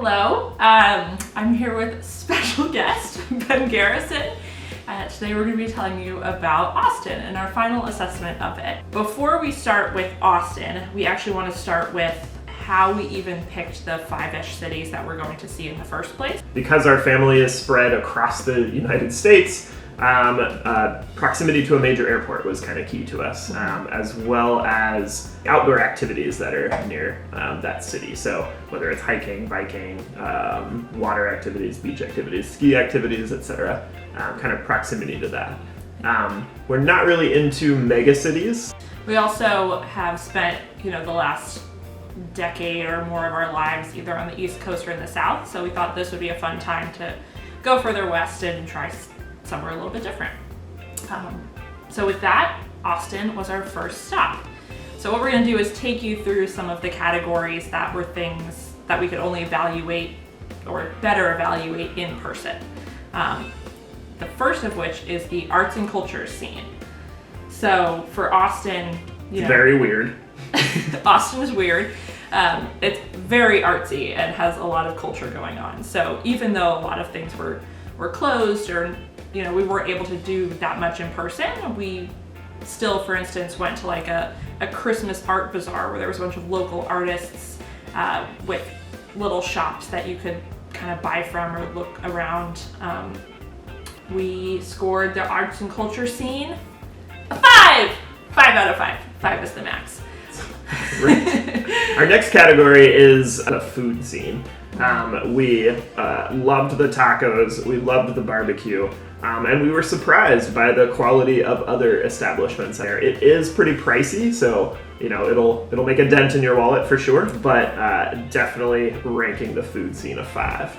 Hello, I'm here with special guest, Ben Garrison. Today we're going to be telling you about Austin and our final assessment of it. Before we start with Austin, we actually want to start with how we even picked the 5-ish cities that we're going to see in the first place. Because our family is spread across the United States, proximity to a major airport was kind of key to us, as well as outdoor activities that are near that city. So whether it's hiking, biking, water activities, beach activities, ski activities, etc., kind of proximity to that. We're not really into mega cities. We also have spent, the last decade or more of our lives either on the East Coast or in the South. So we thought this would be a fun time to go further west and try somewhere a little bit different. So with that, Austin was our first stop. So what we're going to do is take you through some of the categories that were things that we could only evaluate or better evaluate in person. The first of which is the arts and culture scene. So for Austin, It's very weird. Austin is weird. It's very artsy and has a lot of culture going on. So even though a lot of things were closed or we weren't able to do that much in person, we still, for instance, went to like a Christmas art bazaar where there was a bunch of local artists with little shops that you could kind of buy from or look around. We scored the arts and culture scene a 5! 5 out of 5. 5 is the max. Great. Our next category is the food scene. We loved the tacos, we loved the barbecue, and we were surprised by the quality of other establishments there. It is pretty pricey, so it'll make a dent in your wallet for sure, but definitely ranking the food scene a 5.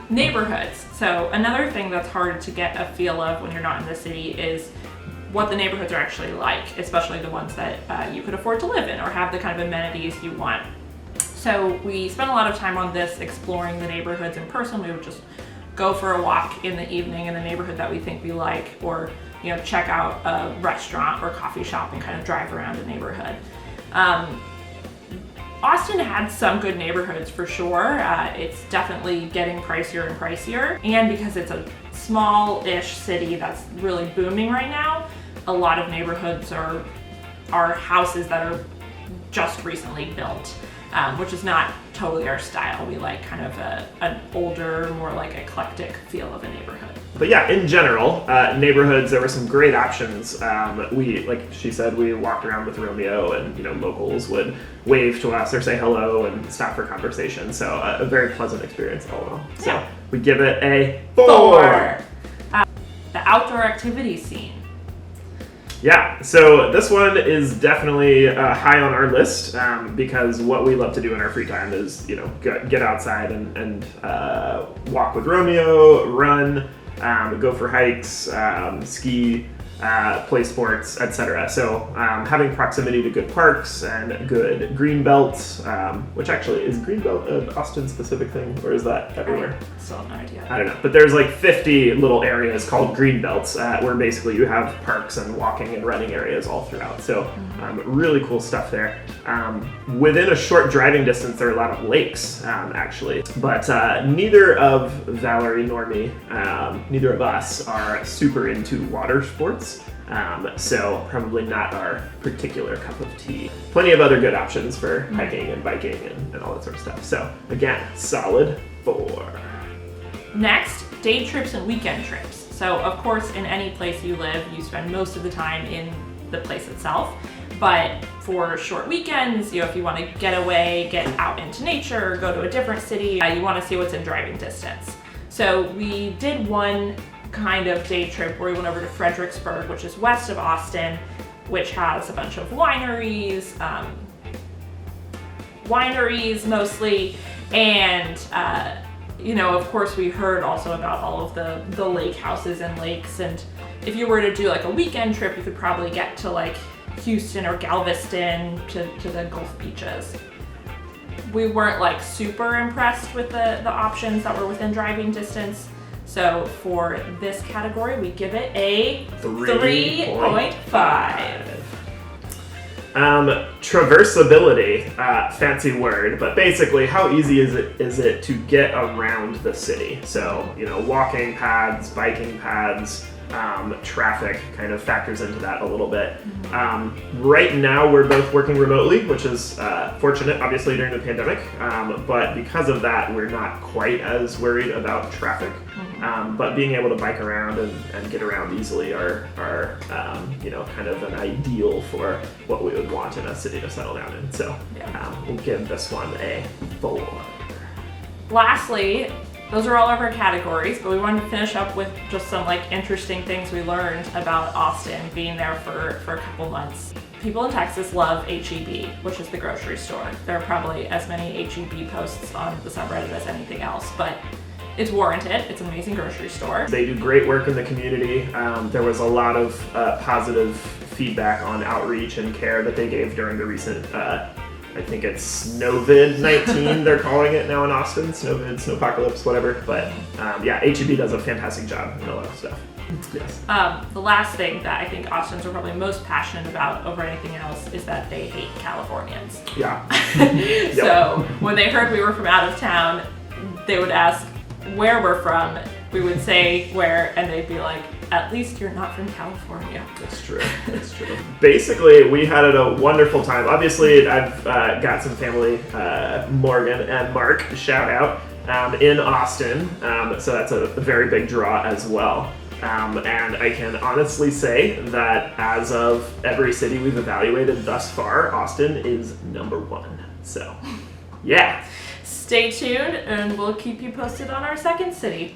Neighborhoods. So another thing that's hard to get a feel of when you're not in the city is what the neighborhoods are actually like, especially the ones that you could afford to live in or have the kind of amenities you want. So we spent a lot of time on this exploring the neighborhoods in person. We would just go for a walk in the evening in the neighborhood that we think we like, or check out a restaurant or coffee shop and kind of drive around the neighborhood. Austin had some good neighborhoods for sure. It's definitely getting pricier and pricier. And because it's a small-ish city that's really booming right now, a lot of neighborhoods are houses that are just recently built, which is not totally our style. We like kind of an older, more like eclectic feel of a neighborhood. But yeah, in general, neighborhoods, there were some great options. We, like she said, we walked around with Romeo and, locals would wave to us or say hello and stop for conversation. So a very pleasant experience all in all. So yeah. We give it a 4. The outdoor activity scene. Yeah, so this one is definitely high on our list because what we love to do in our free time is, get outside and walk with Romeo, run, go for hikes, ski, play sports, etc. So having proximity to good parks and good green belts, which actually is green belt an Austin specific thing, or is that everywhere? I still have no idea. I don't know, but there's like 50 little areas called green belts where basically you have parks and walking and running areas all throughout. So really cool stuff there. Within a short driving distance, there are a lot of lakes actually, but neither of Valerie nor me, neither of us are super into water sports. So probably not our particular cup of tea. Plenty of other good options for hiking and biking and all that sort of stuff. So again, solid 4. Next, day trips and weekend trips. So of course, in any place you live, you spend most of the time in the place itself. But for short weekends, if you want to get away, get out into nature, go to a different city, you want to see what's in driving distance. So we did one kind of day trip where we went over to Fredericksburg, which is west of Austin, which has a bunch of wineries mostly, and of course we heard also about all of the lake houses and lakes, and if you were to do like a weekend trip, you could probably get to like Houston or Galveston to the Gulf beaches. We weren't like super impressed with the options that were within driving distance. So for this category, we give it a 3.5. Traversability, fancy word, but basically how easy is it to get around the city? So, walking paths, biking paths, traffic kind of factors into that a little bit. Right now we're both working remotely, which is fortunate, obviously, during the pandemic, but because of that, we're not quite as worried about traffic. But being able to bike around and get around easily are kind of an ideal for what we would want in a city to settle down in. So we'll give this one a 4. Lastly, those are all of our categories, but we wanted to finish up with just some interesting things we learned about Austin being there for a couple months. People in Texas love H-E-B, which is the grocery store. There are probably as many H-E-B posts on the subreddit as anything else, but it's warranted. It's an amazing grocery store. They do great work in the community. There was a lot of positive feedback on outreach and care that they gave during the recent I think it's Snowvid-19, they're calling it now in Austin. Snowvid, Snowpocalypse, whatever. But H-E-B does a fantastic job in a lot of stuff. Yes. The last thing that I think Austins are probably most passionate about over anything else is that they hate Californians. Yeah. So when they heard we were from out of town, they would ask where we're from. We would say where, and they'd be like, at least you're not from California. That's true. That's true. Basically, we had a wonderful time. Obviously, I've got some family, Morgan and Mark, shout out, in Austin. So that's a very big draw as well. And I can honestly say that as of every city we've evaluated thus far, Austin is #1. So, yeah. Stay tuned, and we'll keep you posted on our second city.